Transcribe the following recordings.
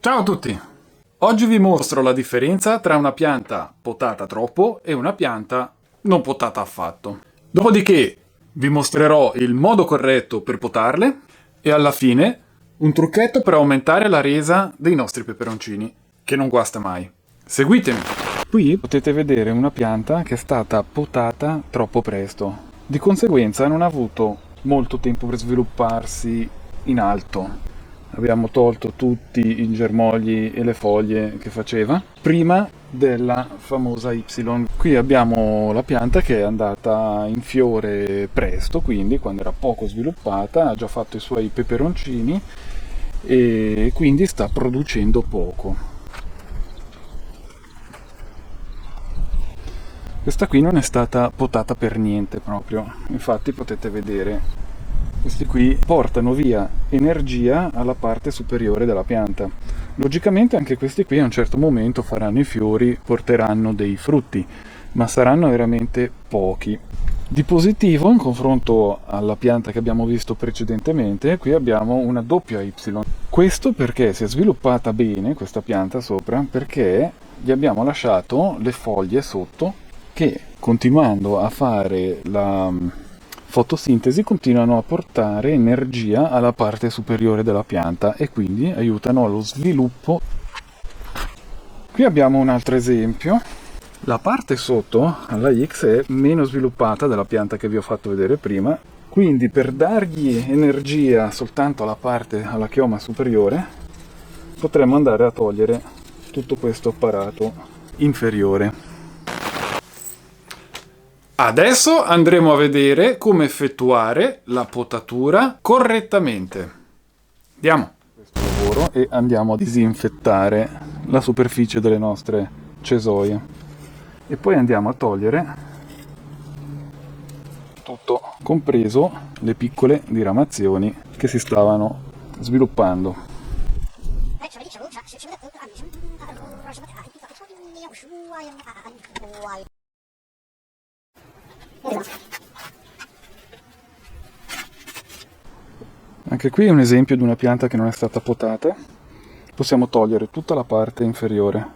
Ciao a tutti! Oggi vi mostro la differenza tra una pianta potata troppo e una pianta non potata affatto. Dopodiché vi mostrerò il modo corretto per potarle e alla fine un trucchetto per aumentare la resa dei nostri peperoncini, che non guasta mai. Seguitemi! Qui potete vedere una pianta che è stata potata troppo presto. Di conseguenza non ha avuto molto tempo per svilupparsi in alto. Abbiamo tolto tutti i germogli e le foglie che faceva prima della famosa Y. Qui abbiamo la pianta che è andata in fiore presto, quindi quando era poco sviluppata ha già fatto i suoi peperoncini e quindi sta producendo poco. Questa qui non è stata potata per niente proprio, infatti potete vedere. Questi qui portano via energia alla parte superiore della pianta. Logicamente anche questi qui a un certo momento faranno i fiori, porteranno dei frutti, ma saranno veramente pochi. Di positivo, in confronto alla pianta che abbiamo visto precedentemente, qui abbiamo una doppia Y. Questo perché si è sviluppata bene questa pianta sopra, perché gli abbiamo lasciato le foglie sotto che, continuando a fare la fotosintesi, continuano a portare energia alla parte superiore della pianta e quindi aiutano allo sviluppo. Qui abbiamo un altro esempio. La parte sotto alla X è meno sviluppata della pianta che vi ho fatto vedere prima, quindi per dargli energia soltanto alla chioma superiore potremmo andare a togliere tutto questo apparato inferiore. Adesso andremo a vedere come effettuare la potatura correttamente. Andiamo! Questo lavoro e andiamo a disinfettare la superficie delle nostre cesoie. E poi andiamo a togliere tutto, compreso le piccole diramazioni che si stavano sviluppando. Anche qui è un esempio di una pianta che non è stata potata. Possiamo togliere tutta la parte inferiore.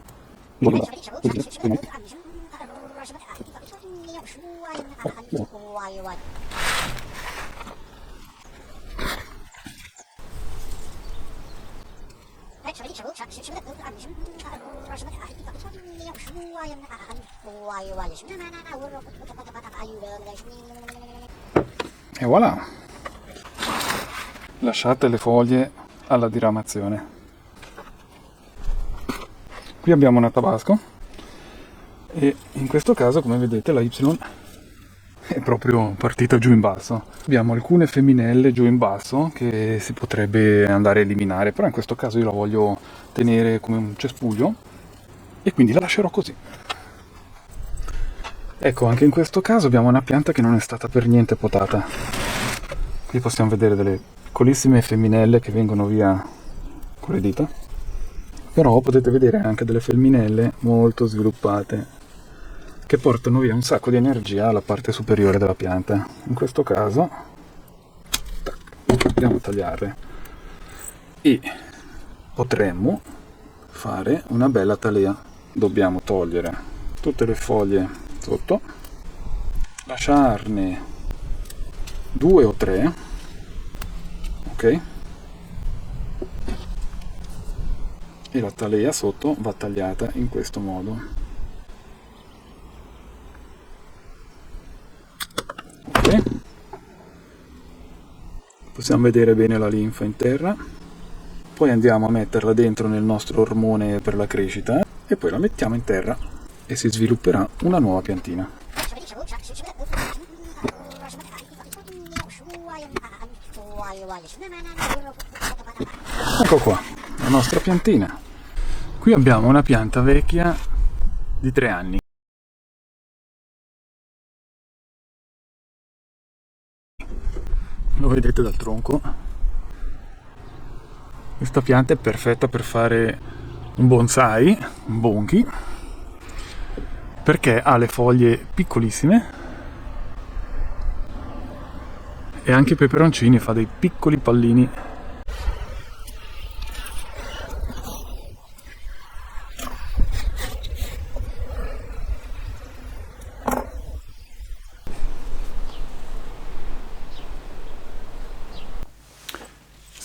E voilà! Lasciate le foglie alla diramazione. Qui abbiamo una tabasco e in questo caso, come vedete, la Y è proprio partita giù in basso. Abbiamo alcune femminelle giù in basso che si potrebbe andare a eliminare, però in questo caso io la voglio tenere come un cespuglio e quindi la lascerò così. Ecco, anche in questo caso abbiamo una pianta che non è stata per niente potata. Qui possiamo vedere delle piccolissime femminelle che vengono via con le dita, però potete vedere anche delle femminelle molto sviluppate che portano via un sacco di energia alla parte superiore della pianta. In questo caso andiamo a tagliarle e potremmo fare una bella talea. Dobbiamo togliere tutte le foglie sotto, lasciarne 2 o 3, ok? E la talea sotto va tagliata in questo modo. Ok? Possiamo vedere bene la linfa in terra. Poi andiamo a metterla dentro nel nostro ormone per la crescita e poi la mettiamo in terra e si svilupperà una nuova piantina. Ecco qua, la nostra piantina. Qui abbiamo una pianta vecchia di 3 anni. Lo vedete dal tronco? Questa pianta è perfetta per fare un bonsai, un bonchi, perché ha le foglie piccolissime e anche i peperoncini fa dei piccoli pallini.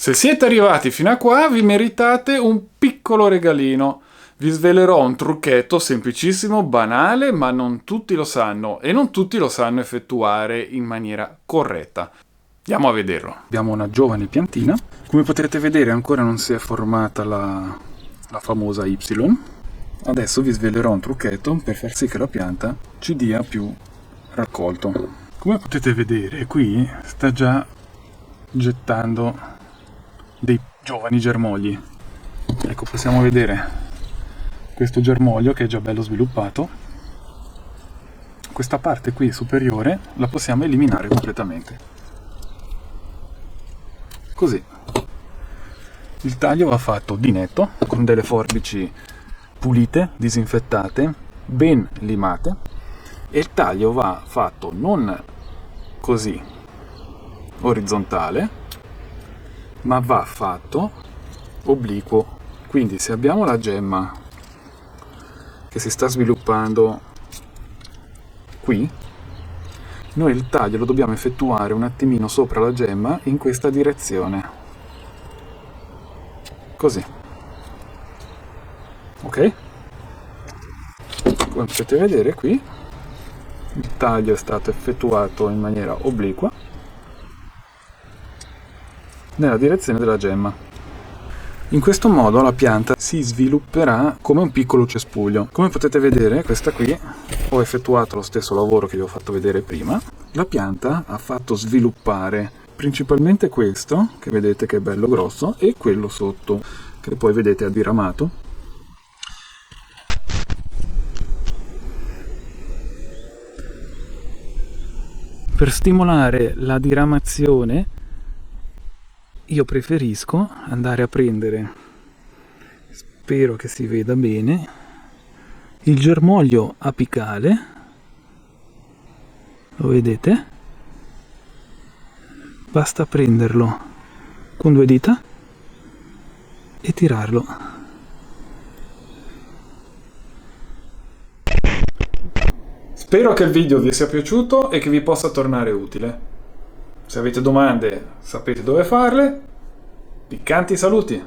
Se siete arrivati fino a qua, vi meritate un piccolo regalino. Vi svelerò un trucchetto semplicissimo, banale, ma non tutti lo sanno e non tutti lo sanno effettuare in maniera corretta. Andiamo a vederlo. Abbiamo una giovane piantina. Come potrete vedere ancora non si è formata la famosa Y. Adesso vi svelerò un trucchetto per far sì che la pianta ci dia più raccolto. Come potete vedere qui sta già gettando dei giovani germogli. Ecco, possiamo vedere questo germoglio che è già bello sviluppato. Questa parte qui superiore la possiamo eliminare completamente. Così. Il taglio va fatto di netto, con delle forbici pulite, disinfettate, ben limate, e il taglio va fatto non così orizzontale, ma va fatto obliquo. Quindi se abbiamo la gemma che si sta sviluppando qui, noi il taglio lo dobbiamo effettuare un attimino sopra la gemma in questa direzione, così, ok? Come potete vedere qui il taglio è stato effettuato in maniera obliqua nella direzione della gemma. In questo modo la pianta si svilupperà come un piccolo cespuglio. Come potete vedere, questa qui ho effettuato lo stesso lavoro che vi ho fatto vedere prima. La pianta ha fatto sviluppare principalmente questo, che vedete che è bello grosso, e quello sotto, che poi vedete addiramato. Per stimolare la diramazione io preferisco andare a prendere, spero che si veda bene, il germoglio apicale, lo vedete? Basta prenderlo con 2 dita e tirarlo. Spero che il video vi sia piaciuto e che vi possa tornare utile. Se avete domande sapete dove farle. Piccanti saluti!